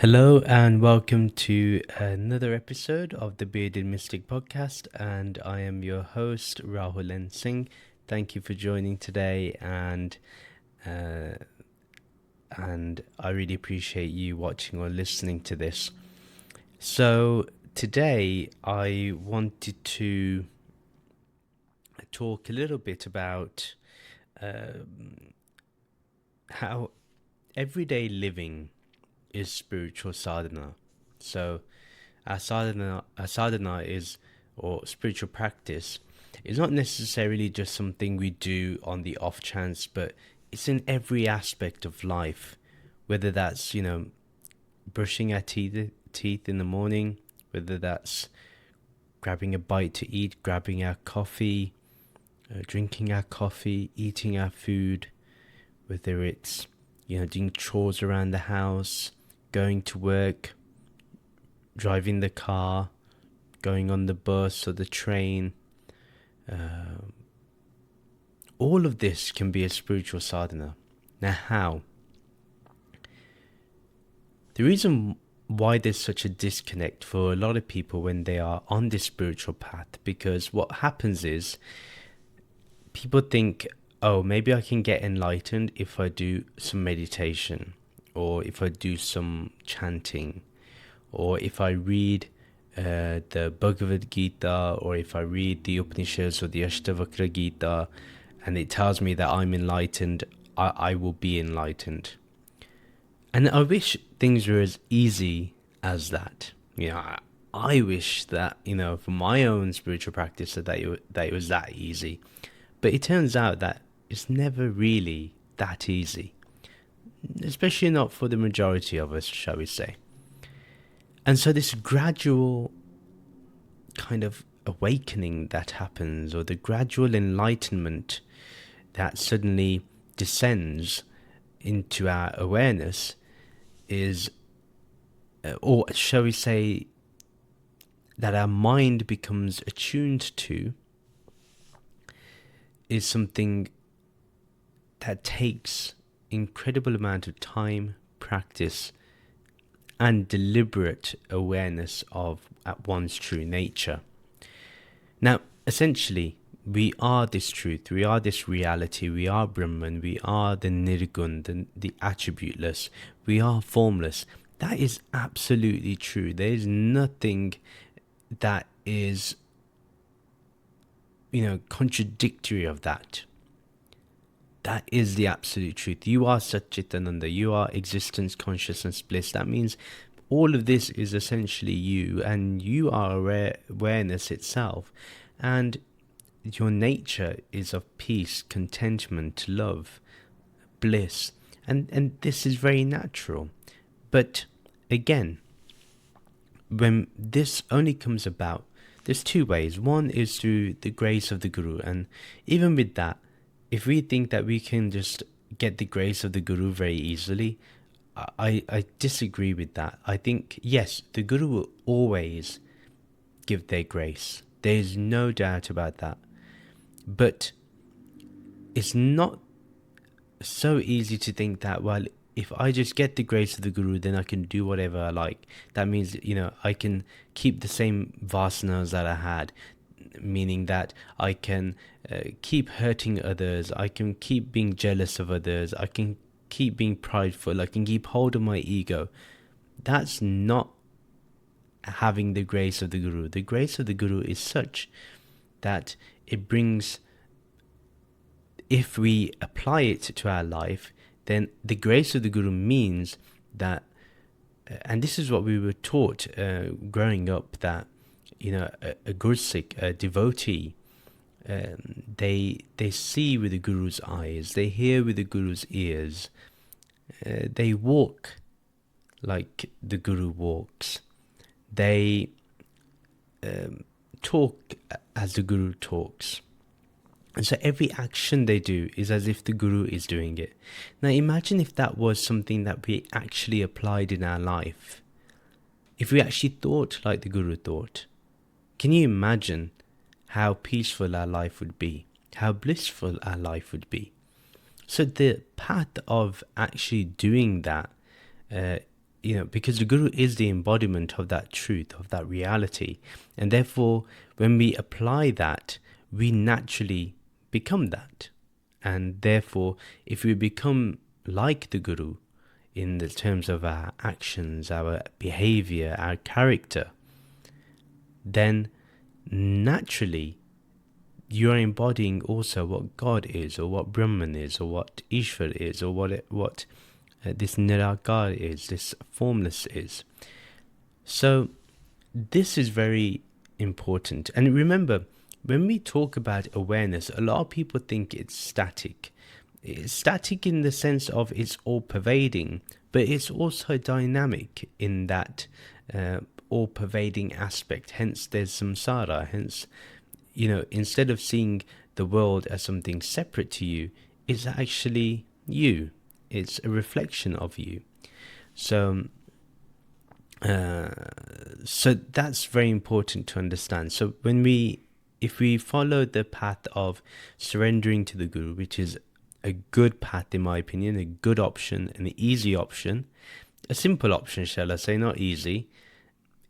Hello and welcome to another episode of the Bearded Mystic podcast, and I am your host Rahul N. Singh. Thank you for joining today, and I really appreciate you watching or listening to this. So today I wanted to talk a little bit about how everyday living is spiritual sadhana. So our sadhana is, or spiritual practice, is not necessarily just something we do on the off chance, but it's in every aspect of life. Whether that's, brushing our teeth in the morning, whether that's grabbing a bite to eat, grabbing our coffee, drinking our coffee, eating our food, whether it's, doing chores around the house, going to work, driving the car, going on the bus or the train. All of this can be a spiritual sadhana. Now, how? The reason why there's such a disconnect for a lot of people when they are on this spiritual path, because what happens is people think, oh, maybe I can get enlightened if I do some meditation, or if I do some chanting, or if I read the Bhagavad Gita, or if I read the Upanishads or the Ashtavakra Gita, and it tells me that I'm enlightened, I will be enlightened. And I wish things were as easy as that. I wish that, for my own spiritual practice, that it was that easy. But it turns out that it's never really that easy, especially not for the majority of us, shall we say. And so this gradual kind of awakening that happens, or the gradual enlightenment that suddenly descends into our awareness, is, or shall we say, that our mind becomes attuned to, is something that takes incredible amount of time, practice, and deliberate awareness of one's true nature. Now, essentially, we are this truth, we are this reality, we are Brahman, we are the Nirgun, the attributeless, we are formless. That is absolutely true. There is nothing that is, contradictory of that. That is the absolute truth. You are Satchitananda, you are existence, consciousness, bliss. That means all of this is essentially you, and you are awareness itself. And your nature is of peace, contentment, love, bliss. And this is very natural. But again, when this only comes about, there's two ways. One is through the grace of the Guru. And even with that, if we think that we can just get the grace of the Guru very easily, I disagree with that. I think, yes, the Guru will always give their grace. There is no doubt about that. But it's not so easy to think that, well, if I just get the grace of the Guru, then I can do whatever I like. That means, I can keep the same vasanas that I had, meaning that I can keep hurting others, I can keep being jealous of others, I can keep being prideful, I can keep hold of my ego. That's not having the grace of the Guru. The grace of the Guru is such that it brings, if we apply it to our life, then the grace of the Guru means that, and this is what we were taught growing up, that a Gursik, a devotee, they see with the Guru's eyes, they hear with the Guru's ears, they walk like the Guru walks, they talk as the Guru talks. And so every action they do is as if the Guru is doing it. Now imagine if that was something that we actually applied in our life. If we actually thought like the Guru thought. Can you imagine how peaceful our life would be? How blissful our life would be? So the path of actually doing that because the Guru is the embodiment of that truth, of that reality. And therefore, when we apply that, we naturally become that. And therefore, if we become like the Guru in the terms of our actions, our behavior, our character, then naturally you are embodying also what God is, or what Brahman is, or what Ishvara is, or what this Nirakar is, this formless is. So this is very important. And remember, when we talk about awareness, a lot of people think it's static. It's static in the sense of it's all pervading, but it's also dynamic in that all pervading aspect. Hence there's samsara. Hence, instead of seeing the world as something separate to you, it's actually you. It's a reflection of you. So that's very important to understand. So if we follow the path of surrendering to the Guru, which is a good path in my opinion, a good option, an easy option, a simple option, shall I say, not easy,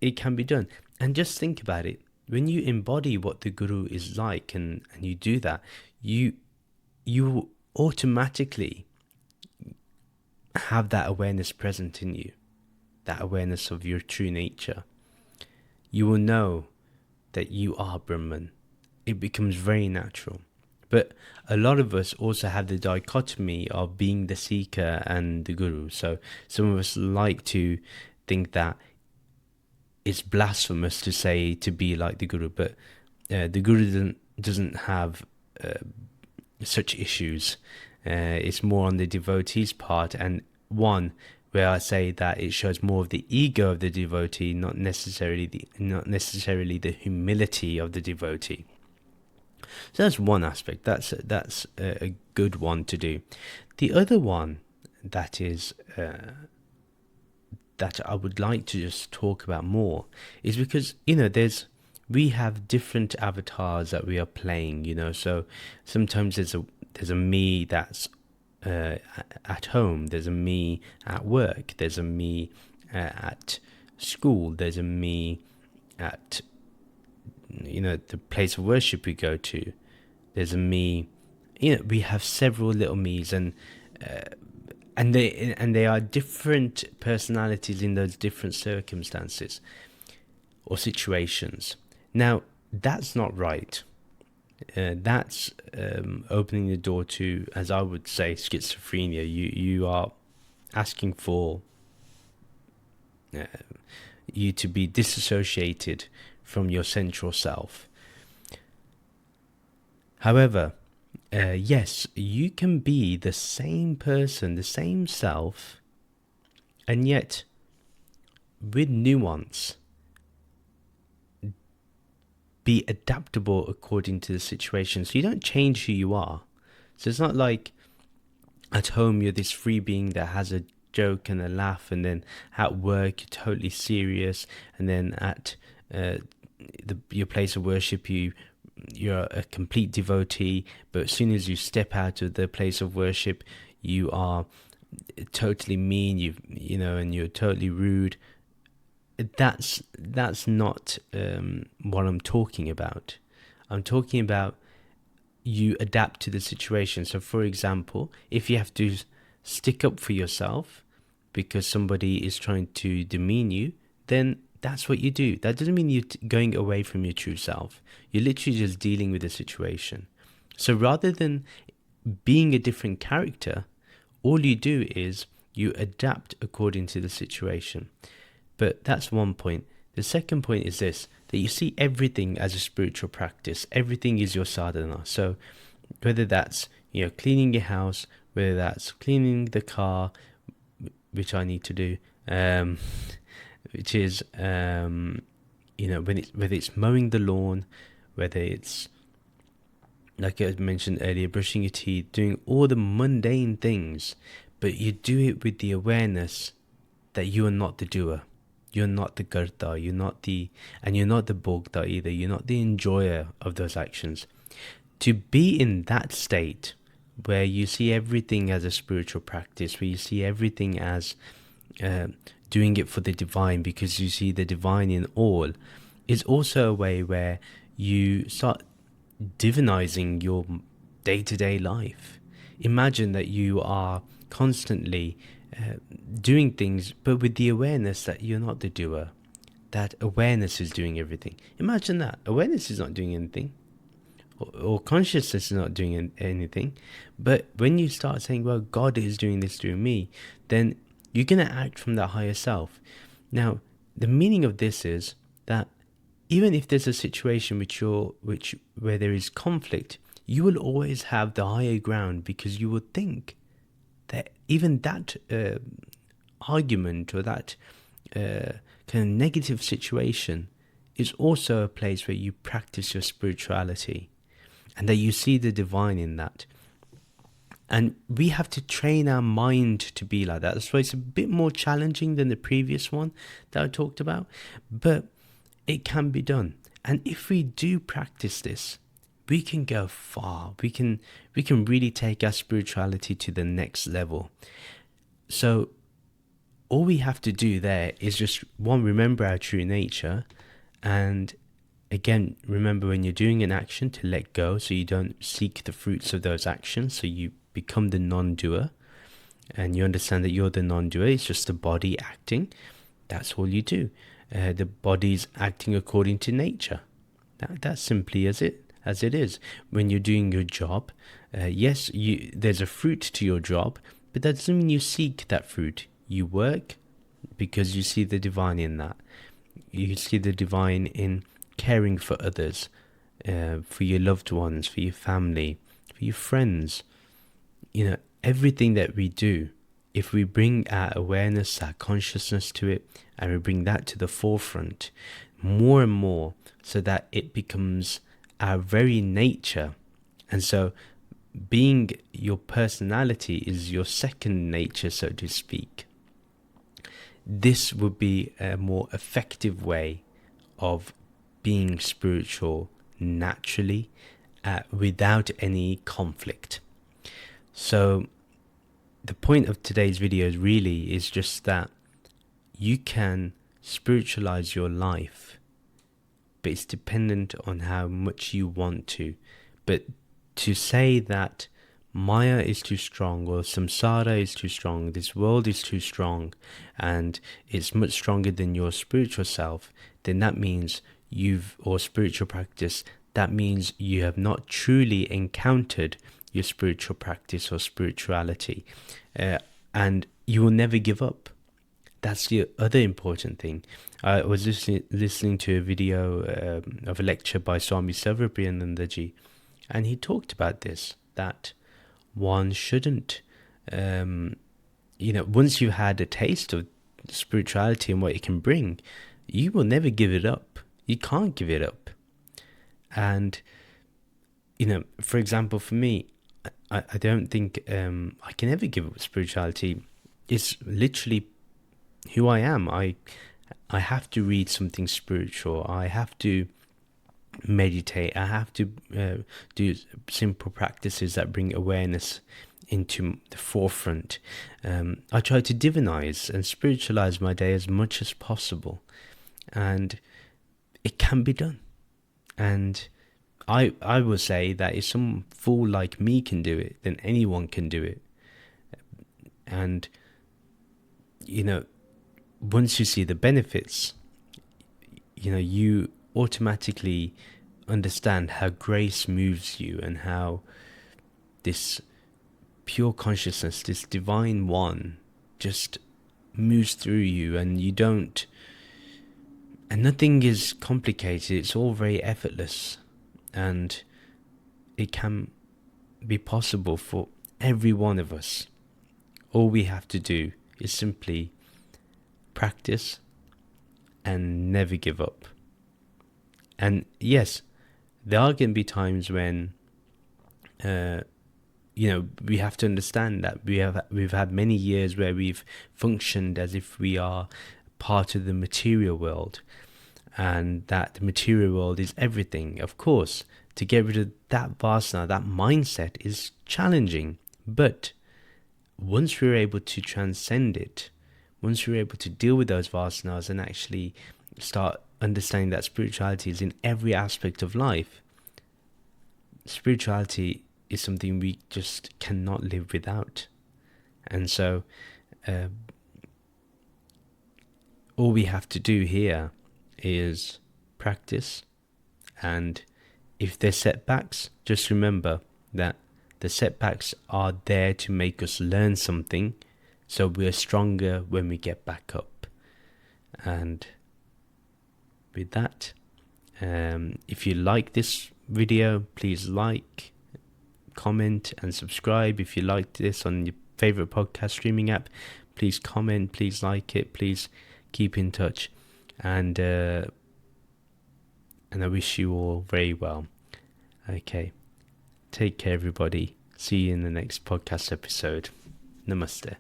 it can be done. And just think about it. When you embody what the Guru is like, and you do that, you automatically have that awareness present in you, that awareness of your true nature. You will know that you are Brahman. It becomes very natural. But a lot of us also have the dichotomy of being the seeker and the Guru. So some of us like to think that it's blasphemous to say to be like the Guru, but the Guru doesn't have such issues. It's more on the devotee's part, and one where I say that it shows more of the ego of the devotee, not necessarily the humility of the devotee. So that's one aspect. That's a good one to do. The other one that is that I would like to just talk about more is because we have different avatars that we are playing. So sometimes there's a me that's at home, there's a me at work, there's a me at school, there's a me at the place of worship we go to, there's a me. We have several little me's, and they are different personalities in those different circumstances or situations. Now that's not right. That's opening the door to, as I would say, schizophrenia. You are asking for you to be disassociated from your central self. However, yes, you can be the same person, the same self, and yet with nuance, be adaptable according to the situation. So you don't change who you are. So it's not like at home you're this free being that has a joke and a laugh, and then at work you're totally serious, and then at your place of worship you're a complete devotee, but as soon as you step out of the place of worship you are totally mean, and you're totally rude. That's not what I'm talking about. I'm talking about you adapt to the situation. So for example, if you have to stick up for yourself because somebody is trying to demean you, then that's what you do. That doesn't mean you're going away from your true self. You're literally just dealing with the situation. So rather than being a different character, all you do is you adapt according to the situation. But that's one point. The second point is this, that you see everything as a spiritual practice. Everything is your sadhana. So whether that's cleaning your house, whether that's cleaning the car, which I need to do, which is whether it's mowing the lawn, whether it's, like I mentioned earlier, brushing your teeth, doing all the mundane things, but you do it with the awareness that you are not the doer. You're not the karta, you're not the bhokta either. You're not the enjoyer of those actions. To be in that state where you see everything as a spiritual practice, where you see everything as doing it for the divine because you see the divine in all, is also a way where you start divinizing your day-to-day life. Imagine that you are constantly doing things, but with the awareness that you're not the doer, that awareness is doing everything. Imagine that. Awareness is not doing anything, or consciousness is not doing anything. But when you start saying, well, God is doing this through me, then you're going to act from that higher self. Now, the meaning of this is that even if there's a situation where there is conflict, you will always have the higher ground, because you will think that even that argument or that kind of negative situation is also a place where you practice your spirituality, and that you see the divine in that. And we have to train our mind to be like that. That's why it's a bit more challenging than the previous one that I talked about, but it can be done. And if we do practice this, we can go far. We can really take our spirituality to the next level. So all we have to do there is just, one, remember our true nature, and again, remember when you're doing an action to let go, so you don't seek the fruits of those actions, so you become the non-doer, and you understand that you're the non-doer. It's just the body acting. That's all you do. The body's acting according to nature. That's simply as it is. When you're doing your job, yes, there's a fruit to your job, but that doesn't mean you seek that fruit. You work because you see the divine in that. You see the divine in caring for others, for your loved ones, for your family, for your friends. Everything that we do, if we bring our awareness, our consciousness to it, and we bring that to the forefront more and more, so that it becomes our very nature. And so being your personality is your second nature, so to speak. This would be a more effective way of being spiritual naturally, without any conflict. So the point of today's video really is just that you can spiritualize your life, but it's dependent on how much you want to. But to say that Maya is too strong, or samsara is too strong, this world is too strong, and it's much stronger than your spiritual self, then that means or spiritual practice, that means you have not truly encountered your spiritual practice or spirituality, and you will never give up. That's the other important thing. I was listening to a video of a lecture by Swami Sarvapriyanandaji, and he talked about this, that one shouldn't, once you've had a taste of spirituality and what it can bring, you will never give it up. You can't give it up. And, for example, for me, I don't think I can ever give up spirituality. It's literally who I am. I have to read something spiritual. I have to meditate. I have to do simple practices that bring awareness into the forefront. I try to divinize and spiritualize my day as much as possible, and it can be done. And I will say that if some fool like me can do it, then anyone can do it. And once you see the benefits, you automatically understand how grace moves you, and how this pure consciousness, this divine one, just moves through you, and nothing is complicated. It's all very effortless, and it can be possible for every one of us. All we have to do is simply practice and never give up. And yes, there are going to be times when we have to understand that we've had many years where we've functioned as if we are part of the material world, and that the material world is everything. Of course, to get rid of that vasana, that mindset, is challenging, but once we're able to transcend it, once you're able to deal with those vasanas and actually start understanding that spirituality is in every aspect of life, spirituality is something we just cannot live without. And so all we have to do here is practice, and if there's setbacks, just remember that the setbacks are there to make us learn something, so we're stronger when we get back up. And with that, if you like this video, please like, comment and subscribe. If you like this on your favorite podcast streaming app, please comment, please like it, please keep in touch, and I wish you all very well. Okay, take care everybody. See you in the next podcast episode. Namaste.